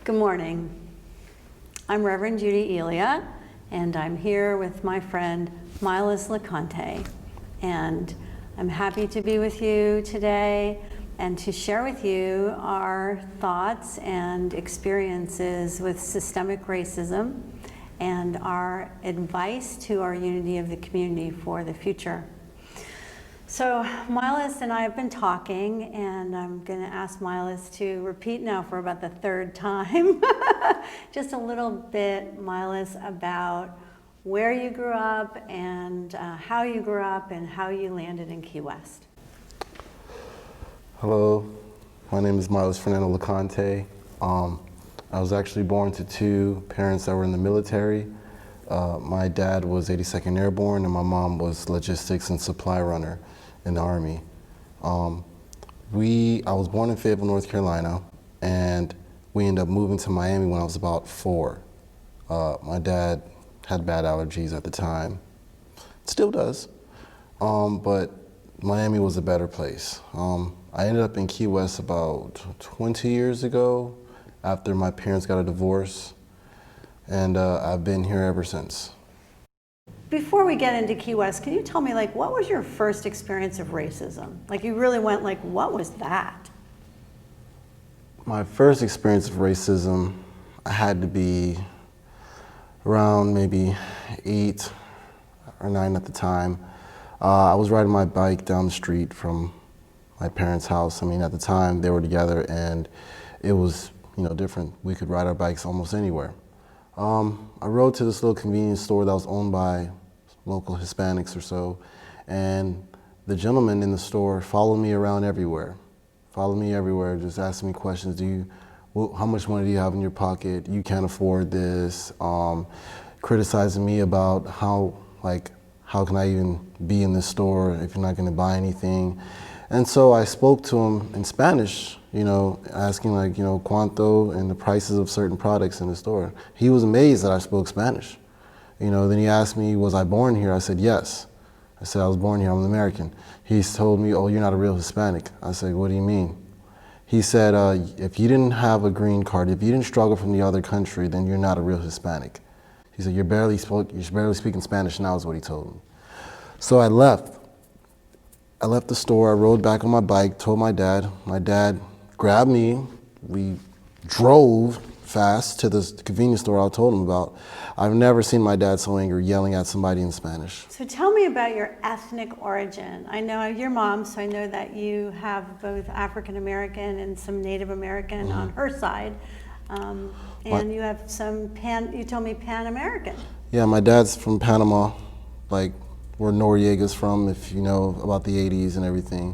Good morning. I'm Reverend Judi Elia, and I'm here with my friend Milas LeConte. And I'm happy to be with you today and to share with you our thoughts and experiences with systemic racism and our advice to our unity of the community for the future. So Milas and I have been talking, and I'm going to ask Milas to repeat now for about the third time, just a little bit, Milas, about where you grew up and how you grew up and how you landed in Key West. Hello, my name is Milas LeConte. I was actually born to two parents that were in the military. My dad was 82nd Airborne and my mom was logistics and supply runner in the Army. I was born in Fayetteville, North Carolina, and we ended up moving to Miami when I was about 4. My dad had bad allergies at the time, still does, but Miami was a better place. I ended up in Key West about 20 years ago after my parents got a divorce, and I've been here ever since. Before we get into Key West, can you tell me, what was your first experience of racism? You really went, what was that? My first experience of racism, I had to be around maybe 8 or 9 at the time. I was riding my bike down the street from my parents' house. At the time they were together and it was, different. We could ride our bikes almost anywhere. I rode to this little convenience store that was owned by local Hispanics or so, and the gentleman in the store followed me around everywhere. Just asking me questions. How much money do you have in your pocket? You can't afford this. Criticizing me about how can I even be in this store if you're not gonna buy anything? And so I spoke to him in Spanish, asking cuánto and the prices of certain products in the store. He was amazed that I spoke Spanish. Then he asked me, was I born here? I said, yes. I said, I was born here, I'm an American. He told me, oh, you're not a real Hispanic. I said, what do you mean? He said, if you didn't have a green card, if you didn't struggle from the other country, then you're not a real Hispanic. He said, you're barely speaking Spanish now, is what he told me. So I left. I left the store, I rode back on my bike, told my dad. My dad grabbed me, we drove fast to the convenience store I told him about. I've never seen my dad so angry, yelling at somebody in Spanish. So tell me about your ethnic origin. I know your mom, so I know that you have both African American and some Native American on her side. And you have some you told me Pan American. Yeah, my dad's from Panama, where Noriega's from, if you know about the 80s and everything.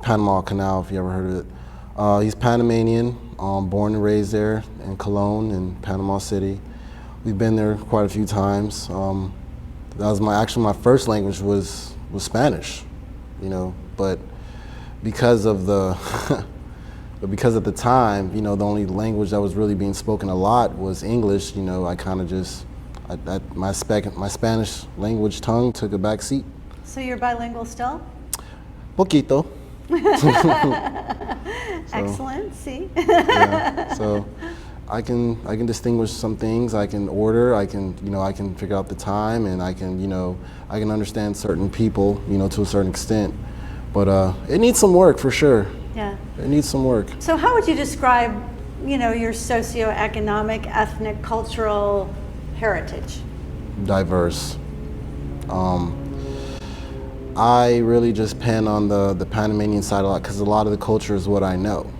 Panama Canal, if you ever heard of it. He's Panamanian, born and raised there in Cologne in Panama City. We've been there quite a few times. That was my first language was Spanish, but because of the because at the time, the only language that was really being spoken a lot was English. I kind of just my Spanish language tongue took a back seat. So you're bilingual still? Poquito. Excellent. See. Yeah, so I can distinguish some things. I can order. I can figure out the time, and I can understand certain people, to a certain extent. But it needs some work for sure. Yeah. It needs some work. So how would you describe, your socioeconomic, ethnic, cultural heritage? Diverse. I really just pen on the Panamanian side a lot because a lot of the culture is what I know.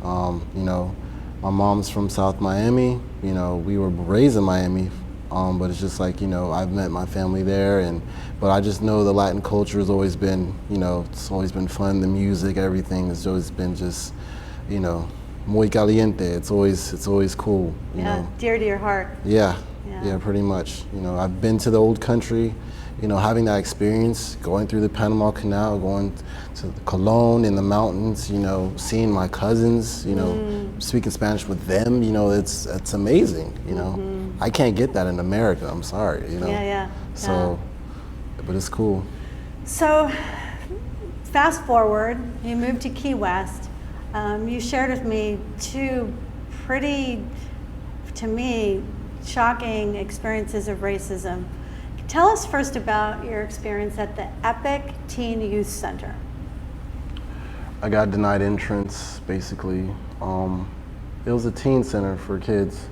My mom's from South Miami. We were raised in Miami, but it's just I've met my family there, but I just know the Latin culture has always been, it's always been fun. The music, everything has always been just, muy caliente. It's always cool. Dear to your heart. Yeah, pretty much. I've been to the old country. Having that experience, going through the Panama Canal, going to Cologne in the mountains, seeing my cousins, speaking Spanish with them, it's amazing, I can't get that in America, I'm sorry, So, but it's cool. So, fast forward, you moved to Key West. You shared with me 2 pretty, to me, shocking experiences of racism. Tell us first about your experience at the Epic Teen Youth Center. I got denied entrance, basically. It was a teen center for kids,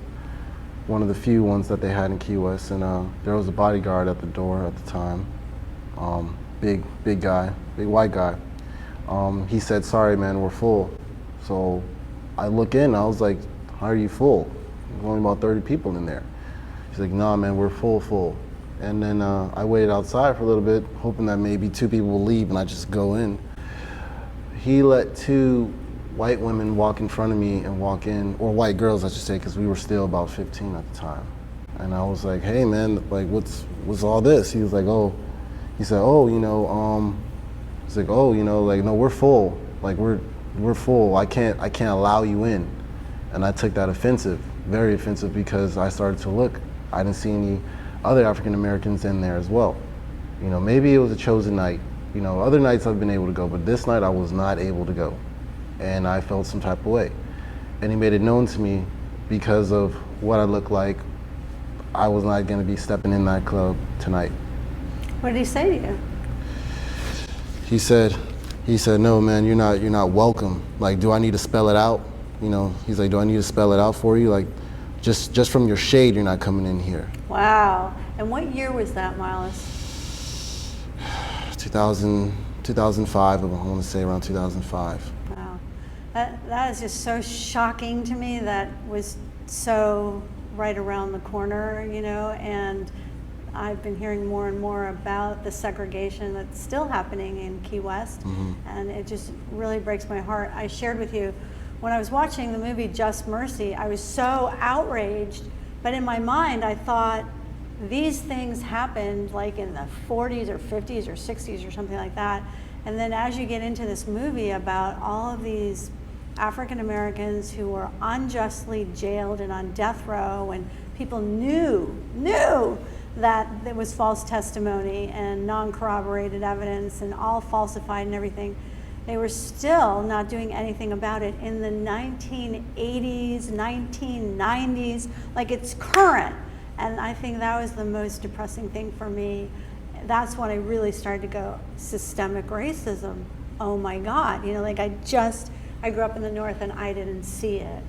one of the few ones that they had in Key West, and there was a bodyguard at the door at the time. Big guy, big white guy. He said, "Sorry, man, we're full." So I look in, I was like, "How are you full? There's only about 30 people in there." He's like, "Nah, man, we're full." And then I waited outside for a little bit, hoping that maybe 2 people will leave and I just go in. He let 2 white women walk in front of me and walk in, or white girls, I should say, because we were still about 15 at the time. And I was like, "Hey, man, like, what's all this?" He was like, he said, he's like, like, "No, we're full. Like, we're full. I can't allow you in." And I took that offensive, very offensive, because I started to look. I didn't see any other African Americans in there as well. Maybe it was a chosen night. Other nights I've been able to go, but this night I was not able to go. And I felt some type of way. And he made it known to me, because of what I looked like, I was not gonna be stepping in that club tonight. What did he say to you? He said, "No, man, you're not welcome. Like, do I need to spell it out?" He's like, "Do I need to spell it out for you? Like, just from your shade, you're not coming in here." Wow. And what year was that, Milas? 2005, I want to say around 2005. Wow. That is just so shocking to me. That was so right around the corner, and I've been hearing more and more about the segregation that's still happening in Key West, and it just really breaks my heart. I shared with you, when I was watching the movie Just Mercy, I was so outraged, but in my mind I thought these things happened like in the 40s or 50s or 60s or something like that. And then as you get into this movie about all of these African Americans who were unjustly jailed and on death row, and people knew that it was false testimony and non-corroborated evidence and all falsified and everything, they were still not doing anything about it in the 1980s, 1990s, like it's current. And I think that was the most depressing thing for me. That's when I really started to go, systemic racism. Oh my God, like I grew up in the North and I didn't see it.